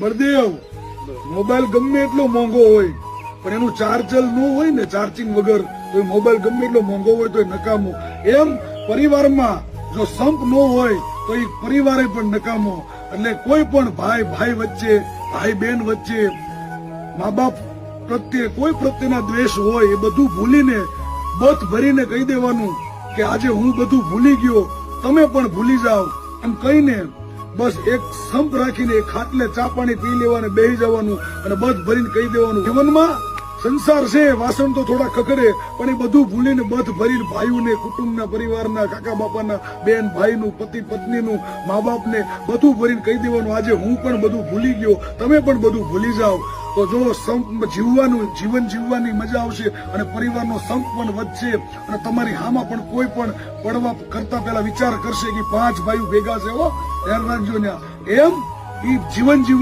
Baldev mobile ગમે એટલો મોંઘો હોય પણ એનું ચાર્જર ન હોય ને, ચાર્જિંગ વગર, તો મોબાઈલ ગમે એટલો મોંઘો હોય તો નકામો. એમ પરિવારમાં જો સંપ ન હોય તો એ પરિવારે પણ નકામો. એટલે કોઈ પણ ભાઈ વચ્ચે, ભાઈ બહેન વચ્ચે, મા બાપ પ્રત્યે કોઈ પ્રત્યેના દ્વેષ હોય એ બધું ભૂલીને બથ ભરીને કહી દેવાનું કે આજે હું બધું ભૂલી ગયો, તમે પણ ભૂલી જાઓ એમ કહીને બસ એક સંપ રાખીને એક ખાટલે ચા પાણી પી લેવાને બેસી જવાનું અને બધ ભરીને કહી દેવાનું જીવનમાં સંસાર છે, વાસણ તો થોડા ખખડે પણ એ બધું ભૂલીને બધ ભરીને ભાઈઓને, કુટુંબના, પરિવારના, કાકા બાપાના, બેન ભાઈનું, પતિ પત્નીનું, મા બાપને બધું ભરીને કહી દેવાનું આજે હું પણ બધું ભૂલી ગયો, તમે પણ બધું ભૂલી જાઓ. તો જો સંપ જીવવાનું, જીવન જીવવાની મજા આવશે અને પરિવારનો સંપ પણ વધશે અને તમારી હામાં પણ કોઈ પણ પડવા કરતા પહેલા વિચાર કરશે કે 5 ભાઈઓ ભેગા છે, ધ્યાન રાખજો ને. એમ એ જીવન જીવ